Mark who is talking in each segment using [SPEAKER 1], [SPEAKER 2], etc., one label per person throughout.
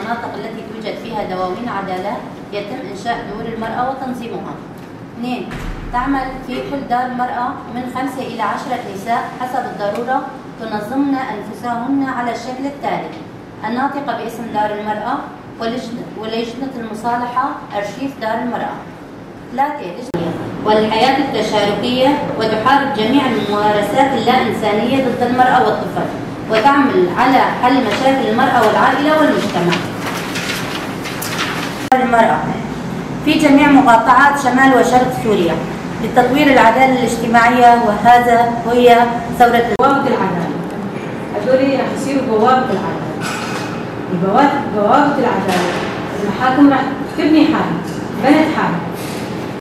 [SPEAKER 1] المناطق التي توجد فيها دواوين عدالة يتم إنشاء دور المرأة وتنظيمها. 2. تعمل في كل دار مرأة من 5 إلى 10 نساء حسب الضرورة تنظمن أنفسهن على الشكل التالي: الناطقة باسم دار المرأة ولجنة المصالحة أرشيف دار المرأة. 3. والحياة التشاركية، وتحارب جميع الممارسات اللا إنسانية ضد المرأة والطفل، وتعمل على حل مشاكل المرأة والعائلة والمجتمع. المرأة في جميع مقاطعات شمال وشرق سوريا لتطوير العدالة الاجتماعية، وهذا هي ثورة
[SPEAKER 2] بوابة العدالة. هذول راح يصيروا بوابة العدالة. بوابة العدالة، المحاكم راح تبني حالها، بنت حالها.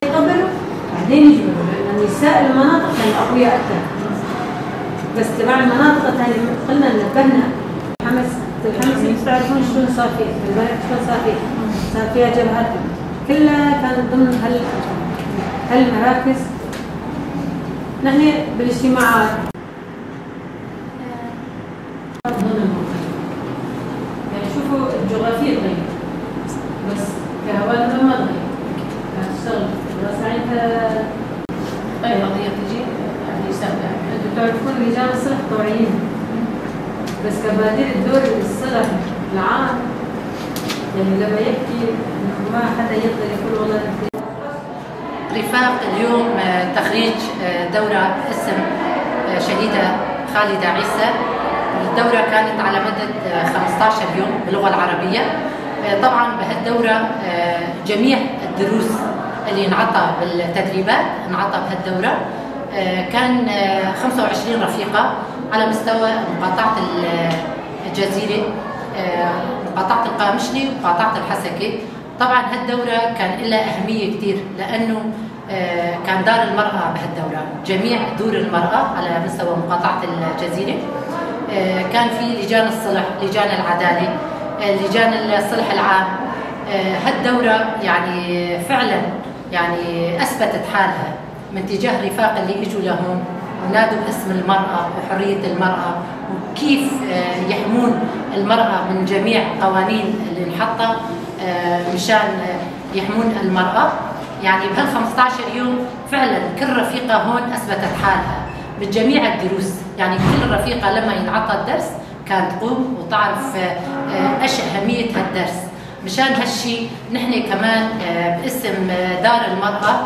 [SPEAKER 2] يقبلوا بعدين يجبروا، لأن نساء المناطق كانوا أقوياء أكثر. بس تبع المناطق الثانية قلنا نبهنا الحمص تعرفون شلون صار فيها، البلد شلون صار فيها جبهات كلها كانت ضمن هالمراكز. نحن بالاجتماعات يعني شوفوا الجغرافية تغير، بس كهوالنا ما تغير. تشتغل ساعتها
[SPEAKER 3] أي قضية تجي يعني يستخدم.
[SPEAKER 2] انتم تعرفون رجال الصلح طوعيين، بس كبادئ الدور الصلح العام يعني لما يحكي انه ما حدا يقدر يقول والله
[SPEAKER 3] رفاق اليوم تخريج دورة اسم شهيدة خالدة عيسى. الدورة كانت على مدة 15 يوم باللغة العربية. طبعا بهالدورة جميع الدروس اللي انعطى بالتدريبات انعطى بهالدورة. كان 25 رفيقة على مستوى مقاطعة الجزيرة، مقاطعة القامشلي ومقاطعة الحسكة. طبعا هالدورة كان لها أهمية كثير، لأنه كان دار المرأة بهالدورة، جميع دور المرأة على مستوى مقاطعة الجزيرة. كان في لجان الصلح، لجان العدالة، لجان الصلح العام. هالدورة يعني فعلا يعني أثبتت حالها من تجاه رفاق اللي اجوا لهون ونادوا باسم المرأة وحرية المرأة، وكيف يحمون المرأة من جميع قوانين اللي انحطت مشان يحمون المرأة. يعني بهال 15 يوم فعلا كل رفيقة هون أثبتت حالها بجميع الدروس. يعني كل رفيقة لما ينعطى الدرس كانت تقوم وتعرف ايش أهمية هالدرس. مشان هالشي نحن كمان باسم دار المرأة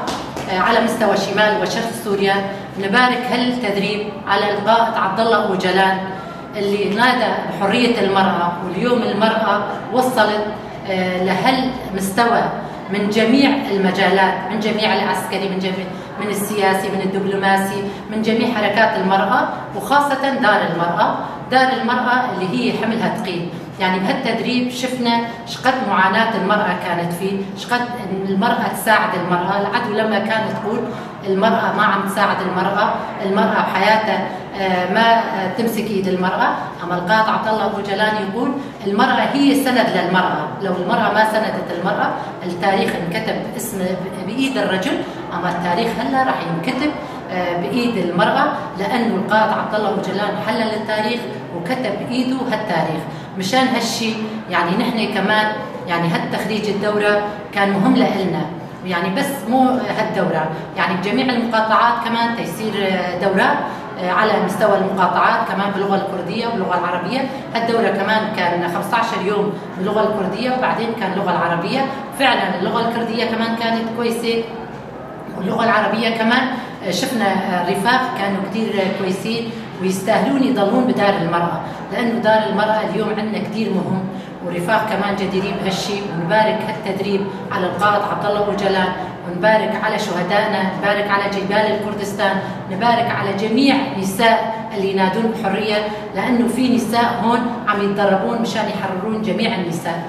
[SPEAKER 3] على مستوى شمال وشرق سوريا نبارك هالتدريب على القائد عبد الله أبو جلال اللي نادى بحرية المرأة، واليوم المرأة وصلت لهالمستوى من جميع المجالات، من جميع العسكري، من السياسي، من الدبلوماسي، من جميع حركات المرأة، وخاصة دار المرأة. دار المرأة اللي هي حملها ثقيل. يعني بهالتدريب شفنا شقد معاناة المرأة كانت فيه، شقد المرأة تساعد المرأة. العدو لما كانت تقول المرأة ما عم تساعد المرأة بحياتها ما تمسك ايد المرأة، اما القائد عبد الله أبو جلال يقول المرأة هي سند للمرأة، لو المرأة ما سندت المرأة التاريخ انكتب باسم بإيد الرجل، اما التاريخ هلا راح ينكتب بإيد المرأة، لأنه القائد عبد الله أبو جلال حلل التاريخ وكتب بإيده هالتاريخ. مشان هالشي يعني نحن كمان يعني هالتخريج الدورة كان مهم لنا، يعني بس مو هالدورة، يعني بجميع المقاطعات كمان تيصير دورات على مستوى المقاطعات كمان باللغة الكردية واللغة العربية. هالدورة كمان كان 15 يوم باللغة الكردية وبعدين كان اللغة العربية. فعلا اللغة الكردية كمان كانت كويسة واللغة العربية كمان شفنا رفاق كانوا كثير كويسين ويستاهلون يضلون بدار المرأة، لأنه دار المرأة اليوم عندنا كثير مهم، ورفاق كمان جديرين بهالشيء. ونبارك هالتدريب على القائد عبد الله أبو جلال، ونبارك على شهدائنا، نبارك على جبال الكردستان، نبارك على جميع نساء اللي ينادون بحرية، لأنه في نساء هون عم يتدربون مشان يحررون جميع النساء.